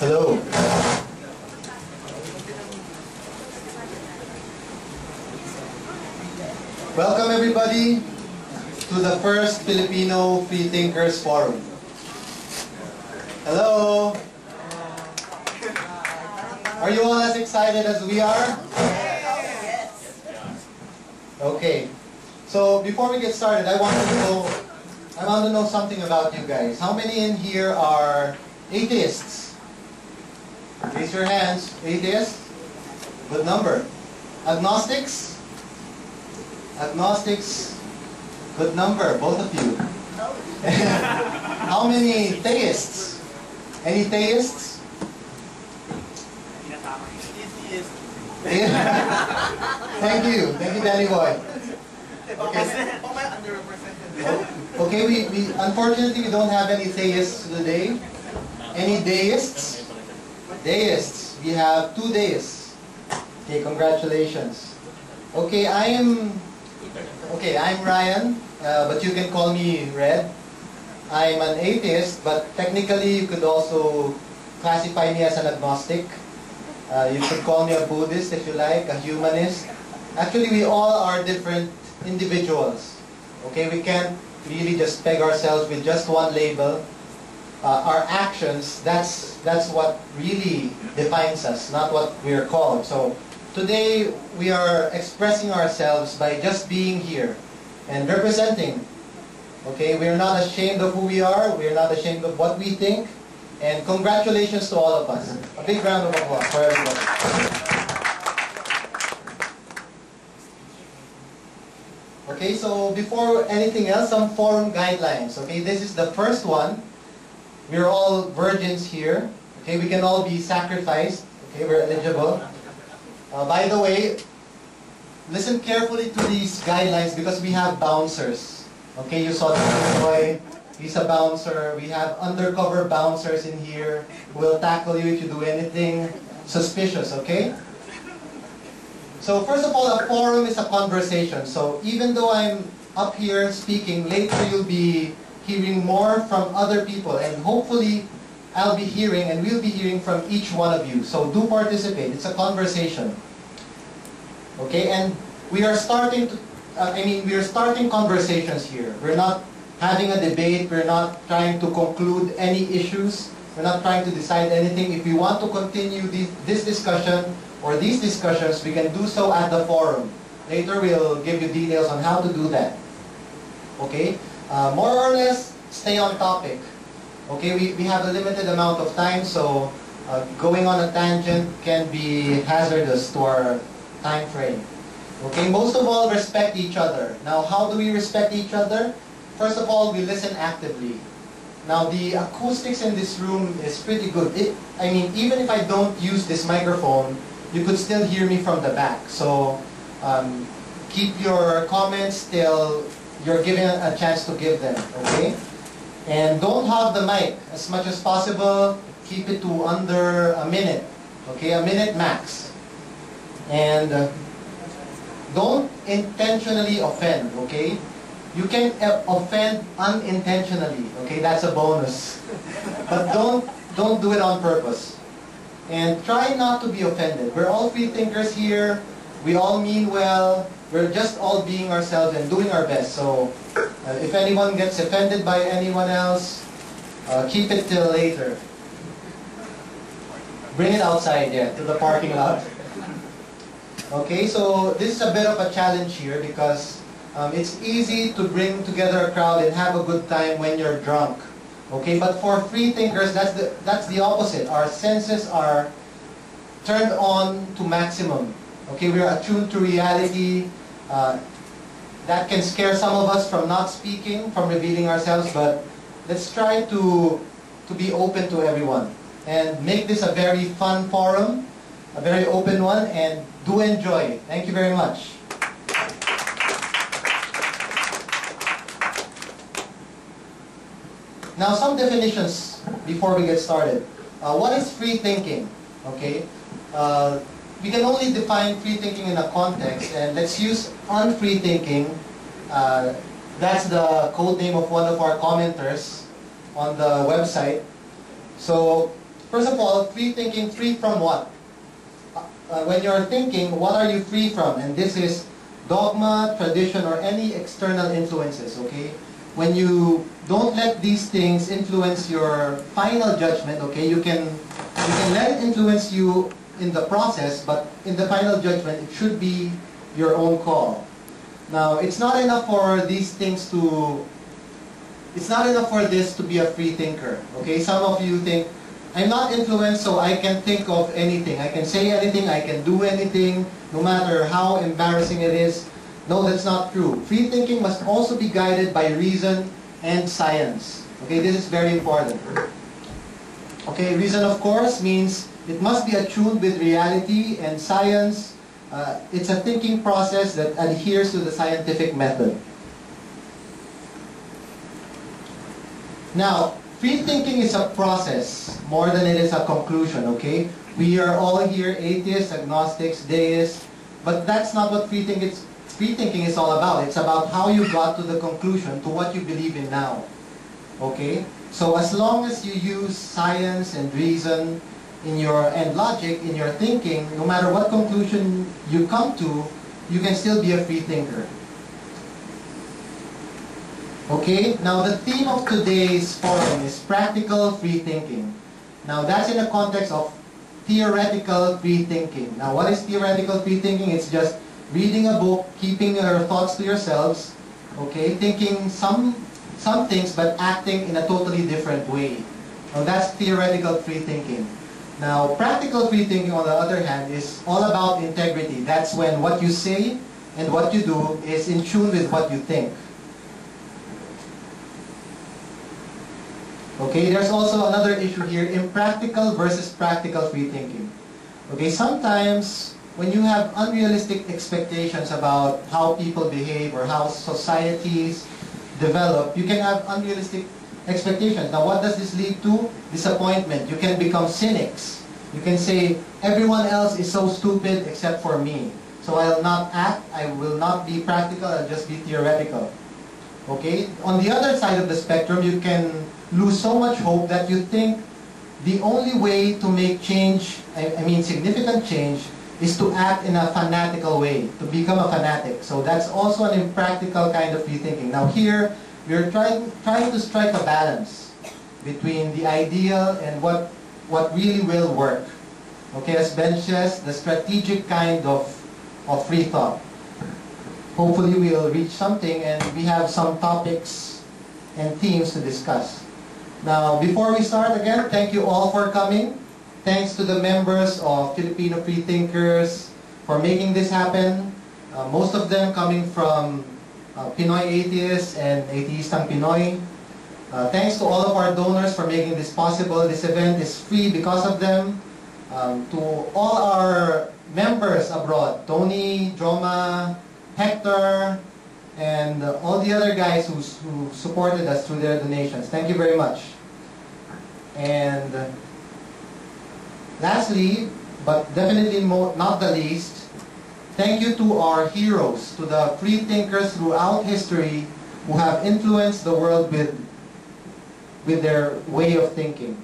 Hello. Welcome everybody to the first Filipino Freethinkers Forum. Hello. Are you all as excited as we are? Okay. So before we get started, I want to know something about you guys. How many in here are atheists? Raise your hands. Atheists? Good number. Agnostics? Agnostics? Good number, both of you. How many theists? Any theists? Thank you, Danny Boy. Okay, we unfortunately we don't have any theists today. Any deists? Deists. We have 2 deists. Okay, congratulations. Okay, I'm Ryan, but you can call me Red. I'm an atheist, but technically you could also classify me as an agnostic. You could call me a Buddhist if you like, a humanist. Actually, we all are different individuals. Okay, we can't really just peg ourselves with just one label. Our actions, that's what really defines us, not what we are called. So today we are expressing ourselves by just being here and representing. Okay, we are not ashamed of who we are. We are not ashamed of what we think. And congratulations to all of us. A big round of applause for everybody. Okay, so before anything else, some forum guidelines. Okay, this is the first one. We're all virgins here. Okay, we can all be sacrificed. Okay, we're eligible. By the way, listen carefully to these guidelines because we have bouncers. Okay, you saw the boy. He's a bouncer. We have undercover bouncers in here who will tackle you if you do anything suspicious, okay? So first of all, a forum is a conversation. So even though I'm up here speaking, later you'll be hearing more from other people. And hopefully I'll be hearing and we'll be hearing from each one of you. So do participate. It's a conversation. Okay, and we are starting conversations here. We're not having a debate, we're not trying to conclude any issues, we're not trying to decide anything. If we want to continue this discussion or these discussions, we can do so at the forum. Later we'll give you details on how to do that. Okay? More or less, stay on topic. Okay, we have a limited amount of time, so going on a tangent can be hazardous to our time frame. Okay, most of all, respect each other. Now, how do we respect each other? First of all, we listen actively. Now, the acoustics in this room is pretty good. Even if I don't use this microphone, you could still hear me from the back. So, keep your comments till you're given a chance to give them, okay? And don't hog the mic as much as possible. Keep it to under a minute, okay? A minute max. And don't intentionally offend, okay? You can offend unintentionally, okay? That's a bonus. But don't do it on purpose. And try not to be offended. We're all free thinkers here. We all mean well. We're just all being ourselves and doing our best. So if anyone gets offended by anyone else, keep it till later. Bring it outside, yeah, to the parking lot. Okay, so this is a bit of a challenge here because it's easy to bring together a crowd and have a good time when you're drunk. Okay, but for free thinkers, that's the opposite. Our senses are turned on to maximum. Okay, we are attuned to reality. That can scare some of us from not speaking, from revealing ourselves, but let's try to be open to everyone and make this a very fun forum, a very open one, and do enjoy. Thank you very much. Now, some definitions before we get started. What is free thinking? Okay, we can only define free thinking in a context, and let's use unfree thinking. That's the code name of one of our commenters. on the website. So, first of all, free thinking, free from what? When you're thinking, what are you free from? And this is dogma, tradition, or any external influences, okay? When you don't let these things influence your final judgment, okay, you can let it influence you in the process, but in the final judgment, it should be your own call. Now, it's not enough for these things to, it's not enough for this to be a free thinker, okay? Some of you think, I'm not influenced, so I can think of anything. I can say anything, I can do anything, no matter how embarrassing it is. No, that's not true. Free thinking must also be guided by reason and science. Okay, this is very important. Okay, reason, of course, means it must be attuned with reality, and science, it's a thinking process that adheres to the scientific method. Now, free thinking is a process more than it is a conclusion, okay? We are all here atheists, agnostics, deists, but that's not what free thinking is all about. It's about how you got to the conclusion, to what you believe in now, okay? So as long as you use science and reason and logic in your thinking, no matter what conclusion you come to, you can still be a free thinker. Okay, now the theme of today's forum is practical free thinking. Now that's in the context of theoretical free thinking. Now what is theoretical free thinking? It's just reading a book, keeping your thoughts to yourselves, okay, thinking some things but acting in a totally different way. Now that's theoretical free thinking. Now practical free thinking, on the other hand, is all about integrity. That's when what you say and what you do is in tune with what you think. Okay, there's also another issue here, impractical versus practical free thinking. Okay, sometimes when you have unrealistic expectations about how people behave or how societies develop, you can have unrealistic expectations. Now what does this lead to? Disappointment. You can become cynics. You can say, everyone else is so stupid except for me. So I'll not act, I will not be practical, I'll just be theoretical. Okay? On the other side of the spectrum, you can lose so much hope that you think the only way to make change, I mean significant change, is to act in a fanatical way, to become a fanatic. So that's also an impractical kind of free thinking. Now here, we're trying to strike a balance between the ideal and what really will work. Okay, as Ben says, the strategic kind of free thought. Hopefully we'll reach something, and we have some topics and themes to discuss. Now, before we start again, thank you all for coming. Thanks to the members of Filipino Freethinkers for making this happen. Most of them coming from Pinoy atheists and atheistang Pinoy. Thanks to all of our donors for making this possible. This event is free because of them. To all our members abroad, Tony, Joma, Hector, and all the other guys who supported us through their donations. Thank you very much. And lastly, but definitely not the least, thank you to our heroes, to the free thinkers throughout history who have influenced the world with their way of thinking.